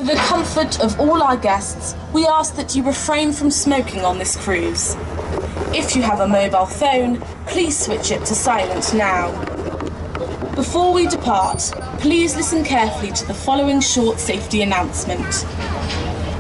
For the comfort of all our guests, we ask that you refrain from smoking on this cruise. If you have a mobile phone, please switch it to silent now. Before we depart, please listen carefully to the following short safety announcement.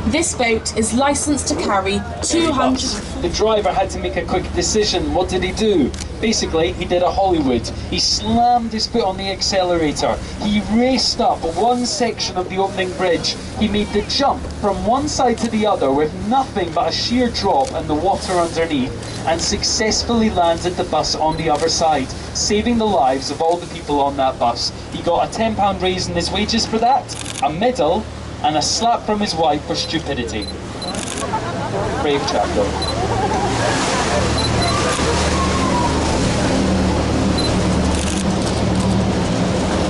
This boat is licensed to carry 200... The driver had to make a quick decision. What did he do? Basically, he did a Hollywood. He slammed his foot on the accelerator. He raced up one section of the opening bridge. He made the jump from one side to the other with nothing but a sheer drop and the water underneath, and successfully landed the bus on the other side, saving the lives of all the people on that bus. He got a £10 raise in his wages for that, a medal, and a slap from his wife for stupidity. Brave chap though.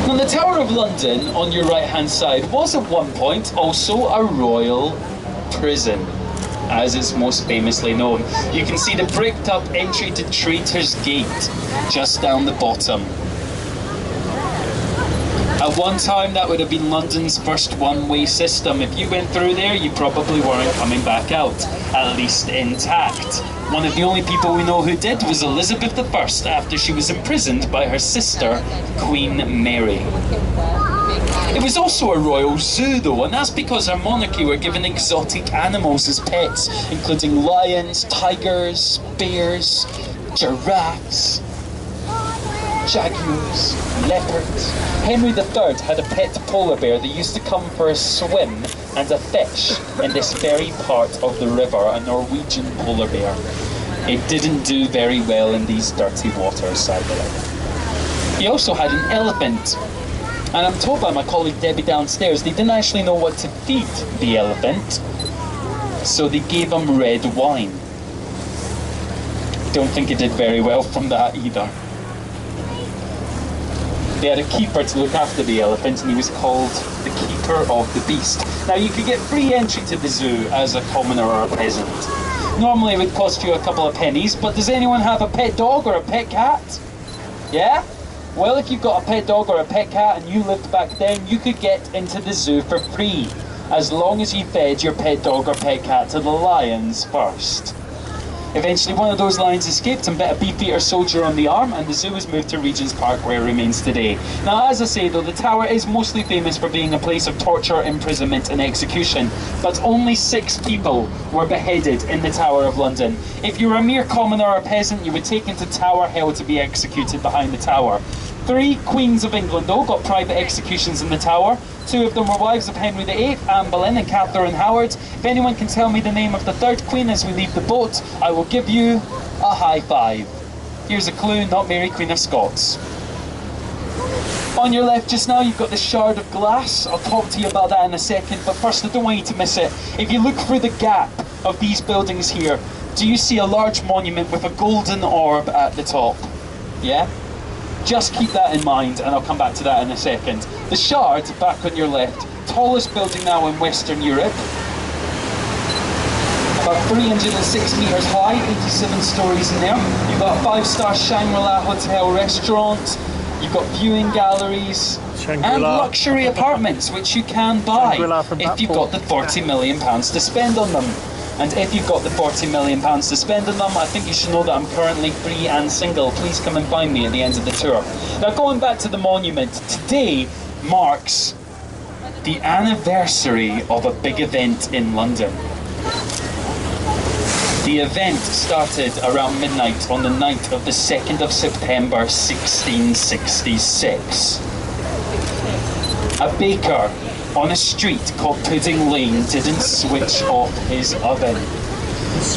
Now the Tower of London on your right hand side was at one point also a royal prison, as it's most famously known. You can see the bricked up entry to Traitor's Gate just down the bottom. At one time, that would have been London's first one-way system. If you went through there, you probably weren't coming back out, at least intact. One of the only people we know who did was Elizabeth I, after she was imprisoned by her sister, Queen Mary. It was also a royal zoo though, and that's because our monarchy were given exotic animals as pets, including lions, tigers, bears, giraffes, jaguars, leopards. Henry III had a pet polar bear that used to come for a swim and a fish in this very part of the river, a Norwegian polar bear. It didn't do very well in these dirty waters, sadly. He also had an elephant, and I'm told by my colleague Debbie downstairs they didn't actually know what to feed the elephant, so they gave him red wine. Don't think it did very well from that either. They had a keeper to look after the elephant, and he was called the Keeper of the Beast. Now, you could get free entry to the zoo as a commoner or a peasant. Normally it would cost you a couple of pennies, but does anyone have a pet dog or a pet cat? Yeah? Well, if you've got a pet dog or a pet cat and you lived back then, you could get into the zoo for free, as long as you fed your pet dog or pet cat to the lions first. Eventually one of those lions escaped and bit a beefeater soldier on the arm, and the zoo was moved to Regent's Park, where it remains today. Now, as I say though, the tower is mostly famous for being a place of torture, imprisonment and execution, but only 6 people were beheaded in the Tower of London. If you were a mere commoner or a peasant, you were taken to Tower Hill to be executed behind the tower. 3 Queens of England though got private executions in the tower. 2 of them were wives of Henry VIII, Anne Boleyn and Catherine Howard. If anyone can tell me the name of the 3rd Queen as we leave the boat, I will give you a high five. Here's a clue, not Mary, Queen of Scots. On your left just now, you've got the shard of glass. I'll talk to you about that in a second, but first I don't want you to miss it. If you look through the gap of these buildings here, do you see a large monument with a golden orb at the top? Yeah? Just keep that in mind, and I'll come back to that in a second. The Shard, back on your left, tallest building now in Western Europe. About 306 metres high, 87 stories in there. You've got a 5-star Shangri-La hotel restaurant. You've got viewing galleries and luxury apartments, which you can buy if you've got the £40 million to spend on them. And if you've got the £40 million to spend on them, I think you should know that I'm currently free and single. Please come and find me at the end of the tour. Now, going back to the monument, today marks the anniversary of a big event in London. The event started around midnight on the night of the 2nd of September 1666. A baker on a street called Pudding Lane didn't switch off his oven.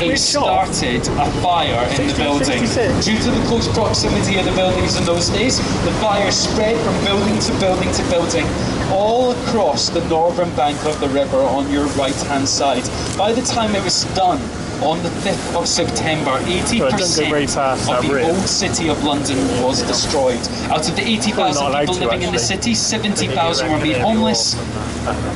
It started a fire in the building. Due to the close proximity of the buildings in those days, the fire spread from building to building to building, all across the northern bank of the river on your right-hand side. By the time it was done, on the 5th of September, 80% of the old city of London was destroyed. Out of the 80,000 people living in the city, 70,000 were made homeless,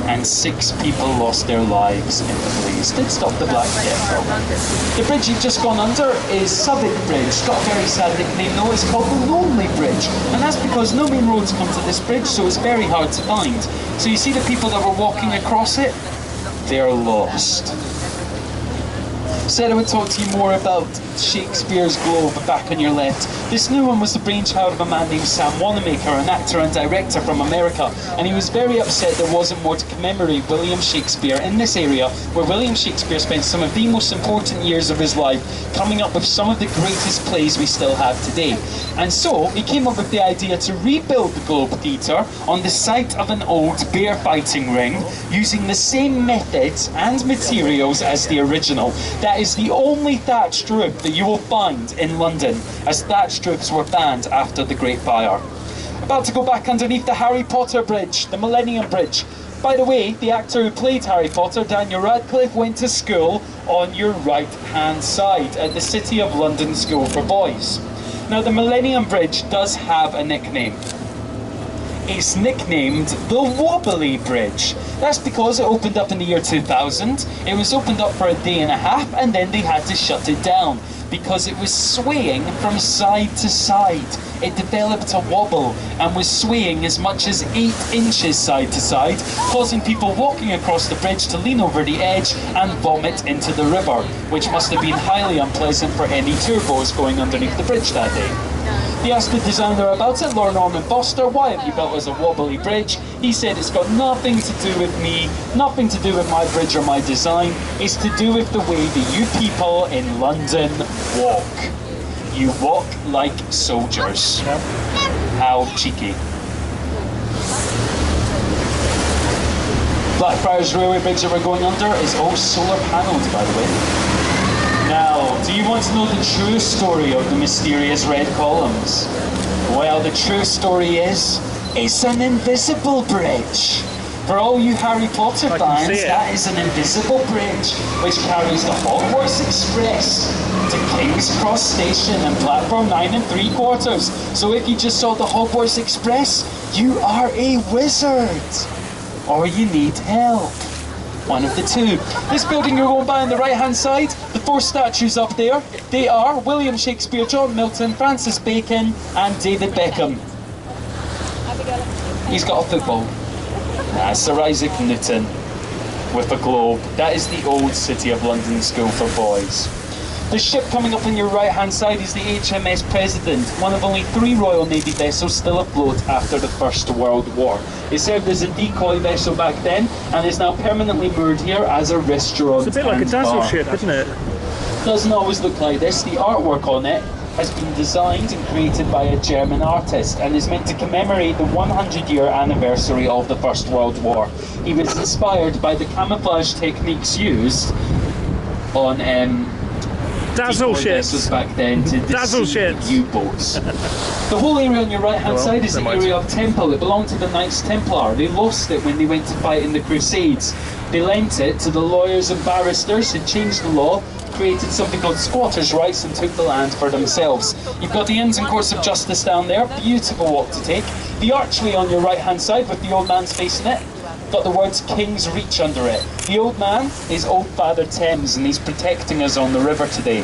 and 6 people lost their lives in the blaze. Did stop the Black Death though. The bridge you've just gone under is Southwark Bridge. It's got a very sad nickname though, it's called the Lonely Bridge. And that's because no main roads come to this bridge, so it's very hard to find. So you see the people that were walking across it? They're lost. Said I would talk to you more about Shakespeare's Globe back on your left. This new one was the brainchild of a man named Sam Wanamaker, an actor and director from America, and he was very upset there wasn't more to commemorate William Shakespeare in this area, where William Shakespeare spent some of the most important years of his life coming up with some of the greatest plays we still have today. And so he came up with the idea to rebuild the Globe Theatre on the site of an old bear fighting ring, using the same methods and materials as the original. That is the only thatched roof that you will find in London, as thatched roofs were banned after the Great Fire. About to go back underneath the Harry Potter Bridge, the Millennium Bridge. By the way, the actor who played Harry Potter, Daniel Radcliffe, went to school on your right-hand side at the City of London School for Boys. Now, the Millennium Bridge does have a nickname. It's nicknamed the Wobbly Bridge. That's because it opened up in the year 2000. It was opened up for a day and a half, and then they had to shut it down because it was swaying from side to side. It developed a wobble and was swaying as much as 8 inches side to side, causing people walking across the bridge to lean over the edge and vomit into the river, which must have been highly unpleasant for any turbos going underneath the bridge that day. He asked the designer about it, Lord Norman Foster, why have you built as a wobbly bridge? He said it's got nothing to do with me, nothing to do with my bridge or my design. It's to do with the way that you people in London walk. You walk like soldiers. How cheeky. Blackfriars Railway Bridge that we're going under is all solar panelled, by the way. Now, do you want to know the true story of the mysterious red columns? Well, the true story is, it's an invisible bridge. For all you Harry Potter fans, that is an invisible bridge which carries the Hogwarts Express to King's Cross Station and platform 9 3/4. So if you just saw the Hogwarts Express, you are a wizard. Or you need help. One of the two. This building you're going by on the right hand side, the 4 statues up there, they are William Shakespeare, John Milton, Francis Bacon and David Beckham. He's got a football. Sir Isaac Newton with a globe. That is the old City of London School for Boys. The ship coming up on your right hand side is the HMS President, one of only 3 Royal Navy vessels still afloat after the First World War. It served as a decoy vessel back then and is now permanently moored here as a restaurant. It's a bit like a dazzle ship, isn't it? Doesn't always look like this. The artwork on it has been designed and created by a German artist and is meant to commemorate the 100-year anniversary of the First World War. He was inspired by the camouflage techniques used on dazzle ships back then to dazzle deceive U-boats. The whole area on your right hand side is the area of Temple. It belonged to the Knights Templar. They lost it when they went to fight in the Crusades. They lent it to the lawyers and barristers who changed the law, created something called squatters' rights and took the land for themselves. You've got the Inns and Courts of Justice down there, beautiful walk to take. The archway on your right hand side with the old man's face in it, got the words King's Reach under it. The old man is Old Father Thames and he's protecting us on the river today.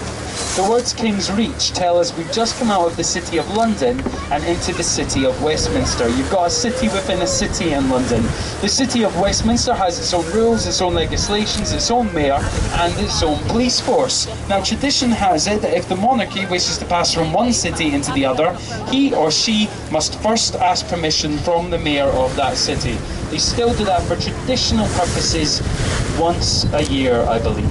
The words King's Reach tell us we've just come out of the City of London and into the City of Westminster. You've got a city within a city in London. The City of Westminster has its own rules, its own legislations, its own mayor and its own police force. Now tradition has it that if the monarchy wishes to pass from one city into the other, he or she must first ask permission from the mayor of that city. They still do that for traditional purposes once a year, I believe.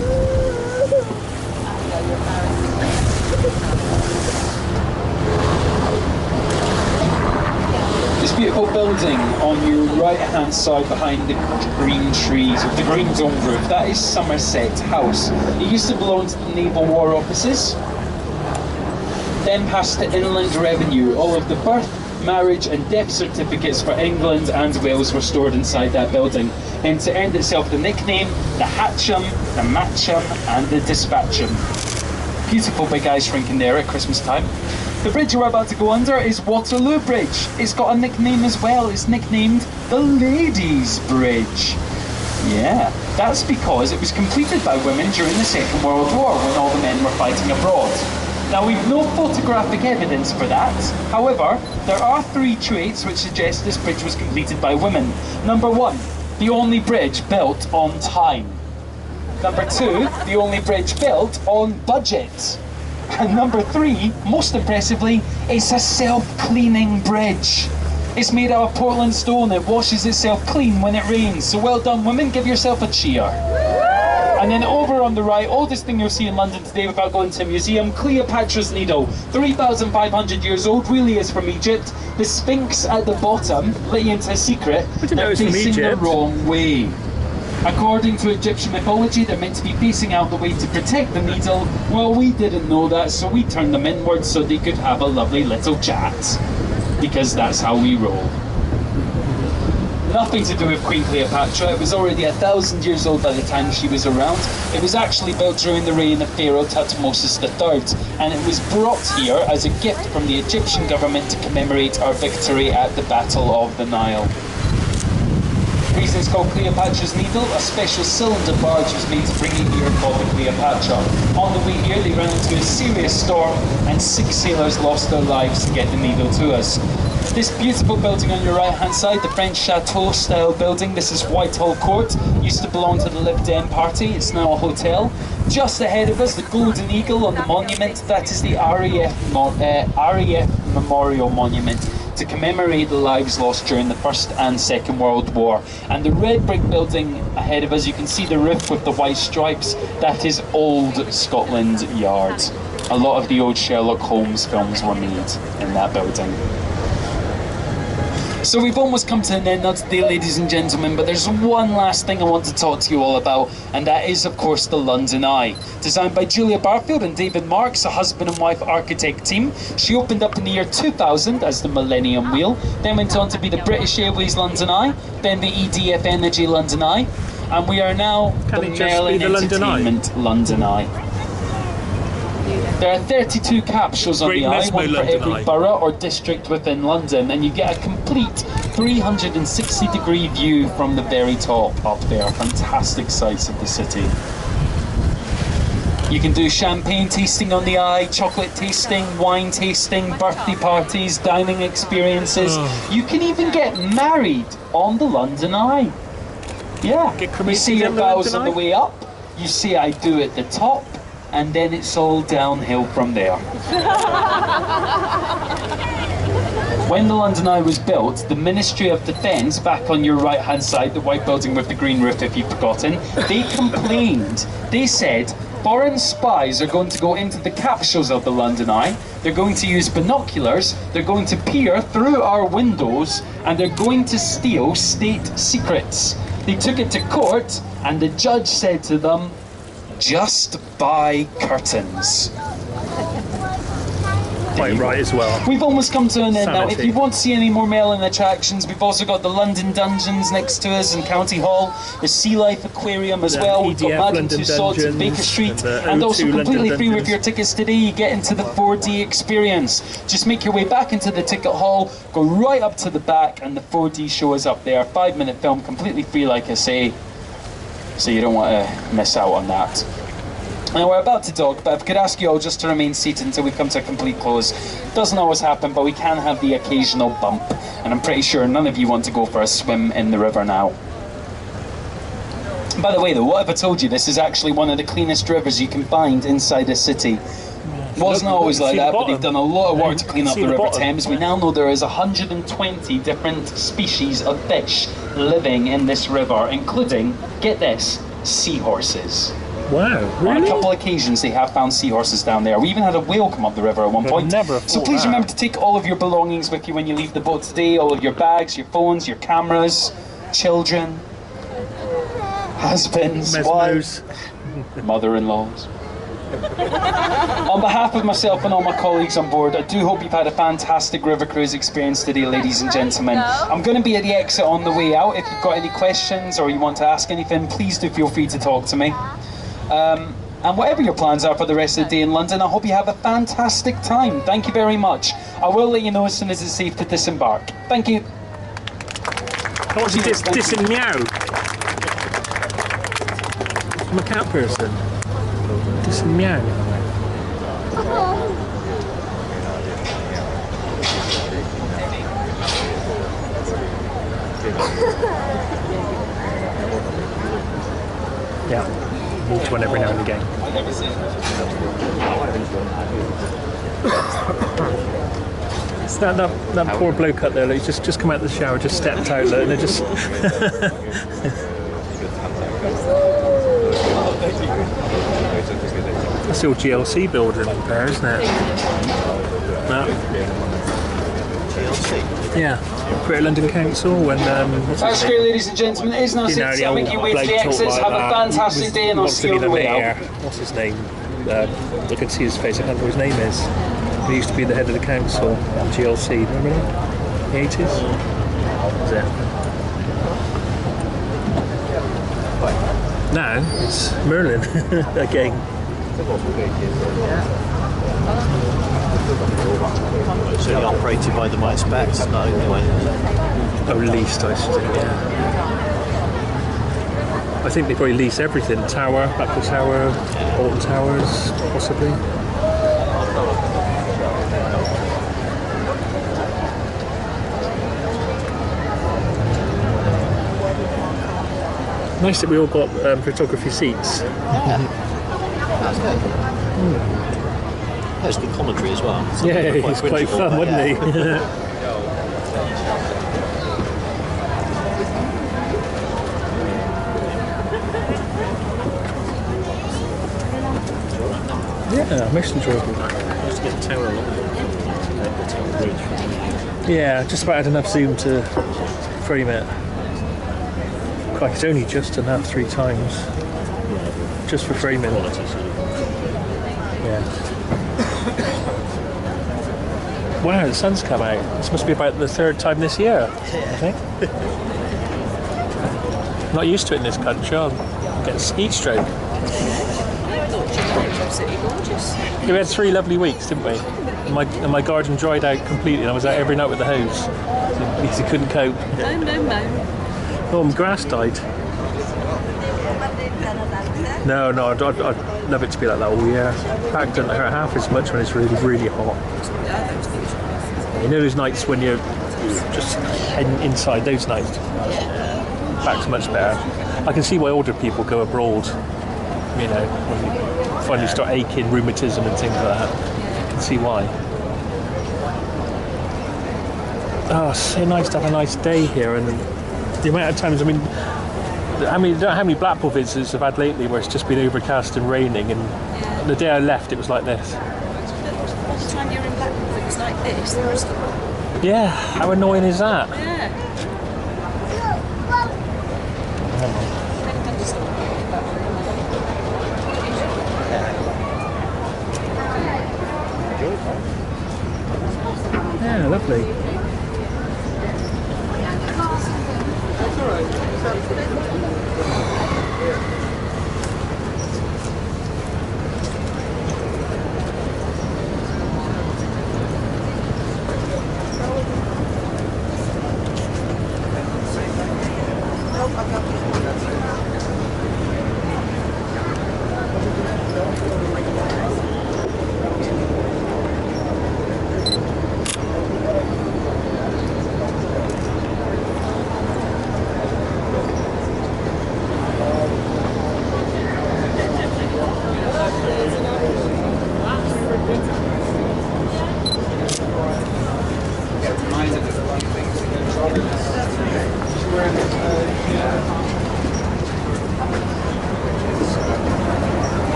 This beautiful building on your right hand side behind the green trees with the green dome roof, that is Somerset House. It used to belong to the Naval War Offices, then passed to Inland Revenue. All of the birth, marriage and death certificates for England and Wales were stored inside that building. Hence it earned itself the nickname the Hatcham, the Matcham and the Dispatcham. Beautiful big ice rink in there at Christmas time. The bridge we're about to go under is Waterloo Bridge. It's got a nickname as well. It's nicknamed the Ladies' Bridge. Yeah, that's because it was completed by women during the Second World War when all the men were fighting abroad. Now, we've no photographic evidence for that. However, there are 3 traits which suggest this bridge was completed by women. Number 1, the only bridge built on time. Number 2, the only bridge built on budget. And number 3, most impressively, it's a self-cleaning bridge. It's made out of Portland stone. It washes itself clean when it rains. So well done, women. Give yourself a cheer. And then over on the right, oldest thing you'll see in London today without going to a museum, Cleopatra's Needle. 3,500 years old, really is from Egypt. The Sphinx at the bottom, let you into a secret, they're facing the wrong way. According to Egyptian mythology, they're meant to be facing out the way to protect the needle. Well, we didn't know that, so we turned them inwards so they could have a lovely little chat. Because that's how we roll. Nothing to do with Queen Cleopatra. It was already 1,000 years old by the time she was around. It was actually built during the reign of Pharaoh Thutmose III, and it was brought here as a gift from the Egyptian government to commemorate our victory at the Battle of the Nile. The reason it's called Cleopatra's Needle, a special cylinder barge was made to bring it here called the Cleopatra. On the way here, they ran into a serious storm, and 6 sailors lost their lives to get the needle to us. This beautiful building on your right-hand side, the French chateau-style building, this is Whitehall Court. Used to belong to the Lib Dem party. It's now a hotel. Just ahead of us, the Golden Eagle on the monument. That is the RAF Memorial Monument to commemorate the lives lost during the First and Second World War. And the red brick building ahead of us, you can see the roof with the white stripes. That is Old Scotland Yard. A lot of the old Sherlock Holmes films were made in that building. So we've almost come to an end now today, ladies and gentlemen, but there's one last thing I want to talk to you all about, and that is, of course, the London Eye. Designed by Julia Barfield and David Marks, a husband and wife architect team. She opened up in the year 2000 as the Millennium Wheel, then went on to be the British Airways London Eye, then the EDF Energy London Eye, and we are now the Merlin Entertainment London Eye. There are 32 capsules on the eye, one for every borough or district within London, and you get a complete 360-degree view from the very top up there. Fantastic sights of the city. You can do champagne tasting on the eye, chocolate tasting, wine tasting, birthday parties, dining experiences. You can even get married on the London Eye. Yeah, you say your vows on the way up, you say I do at the top, and then it's all downhill from there. When the London Eye was built, the Ministry of Defence, back on your right hand side, the white building with the green roof if you've forgotten, they complained. They said, foreign spies are going to go into the capsules of the London Eye, they're going to use binoculars, they're going to peer through our windows, and they're going to steal state secrets. They took it to court, and the judge said to them, just buy curtains. Quite right as well. We've almost come to an end now. If you want to see any more Merlin attractions, we've also got the London Dungeons next to us in County Hall, the Sea Life Aquarium as well. We've got Madame Tussauds in Baker Street, and also completely free with your tickets today, you get into the 4D experience. Just make your way back into the ticket hall, go right up to the back, and the 4D show is up there. 5-minute film, completely free, like I say. So you don't want to miss out on that. Now we're about to dock, but if I could ask you all just to remain seated until we come to a complete close. Doesn't always happen, but we can have the occasional bump, and I'm pretty sure none of you want to go for a swim in the river now. By the way though, what if I told you this is actually one of the cleanest rivers you can find inside a city? Wasn't always like that, but they've done a lot of work to clean up the River Thames. We now know there is 120 different species of fish living in this river, including, get this, seahorses. Wow, really? On a couple of occasions they have found seahorses down there. We even had a whale come up the river at one point. So please remember to take all of your belongings with you when you leave the boat today, all of your bags, your phones, your cameras, children, husbands, wives, mother-in-laws. On behalf of myself and all my colleagues on board, I do hope you've had a fantastic river cruise experience today, ladies and gentlemen. I'm going to be at the exit on the way out. If you've got any questions or you want to ask anything, please do feel free to talk to me. And whatever your plans are for the rest of the day in London, I hope you have a fantastic time. Thank you very much. I will let you know as soon as it's safe to disembark. Thank you. What's he dissing meow? I'm a cat person. Dissing meow. Yeah, each one every now and again. That poor bloke up there, like, he's just come out of the shower, just stepped out, and they're just. That's the old GLC building there, isn't it? Yeah, Greater London Council. When that's great, ladies and gentlemen. It is now 6. I'll make you way to the exits. Have a fantastic day, and I'll see you on the way out. What's his name? I can see his face. I can't remember what his name is. He used to be the head of the council on GLC. Remember him? The 80s. Now it's Merlin again. So you're operated by the Mice Backs, not only by... Oh, leased, I should say, yeah. I think they probably lease everything. Tower, Blackwell Tower, Alton Towers, possibly. Nice that we all got photography seats. That's good. That's good commentary as well. Yeah, he's quite fun, wasn't he? Yeah, most enjoyable. Just to get the tower along the Tower Bridge. Yeah, just about had enough zoom to frame it. Quite, it's only just enough 3 times. Just for framing. Yeah. Wow, the sun's come out. This must be about the 3rd time this year, I think. Not used to it in this country. I'll get heat stroke. We had 3 lovely weeks, didn't we? And my garden dried out completely, and I was out every night with the hose because he couldn't cope. No. Oh, my grass died. No, I'd love it to be like that all year. In fact, it doesn't hurt half as much when it's really, really hot. You know those nights when you're just heading inside, those nights? In fact, much better. I can see why older people go abroad, you know, when you finally start aching, rheumatism and things like that. I can see why. Oh, it's so nice to have a nice day here, and the amount of times, I mean, how many Blackpool visitors have had lately where it's just been overcast and raining, and the day I left it was like this. All the time you're in Blackpool it was like this. Yeah, how annoying is that? Yeah. Yeah, lovely.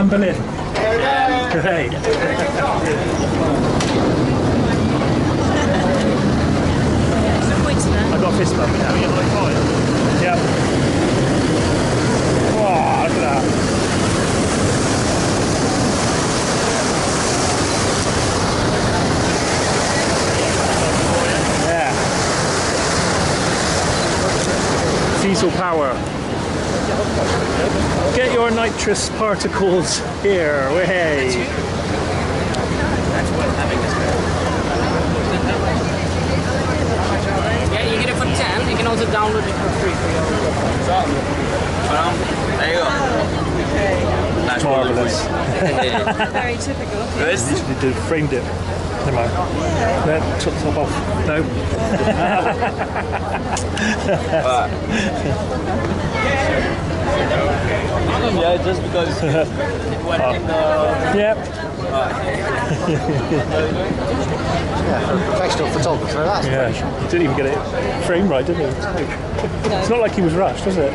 Berlin. Hey. I got a fist bump. Yeah. Wow, look at that. Yeah. Diesel power. Get your nitrous particles here. Way. Yeah, you get it for 10. You can also download it for free. There you go. That's Marvellous. Very typical. Good. Literally did framed it. Never mind. No, took the top off. No. Yeah, just because it went in the... Yep. Professional photographer, that's Yeah. He didn't even get it framed right, did he? It's not like he was rushed, was it?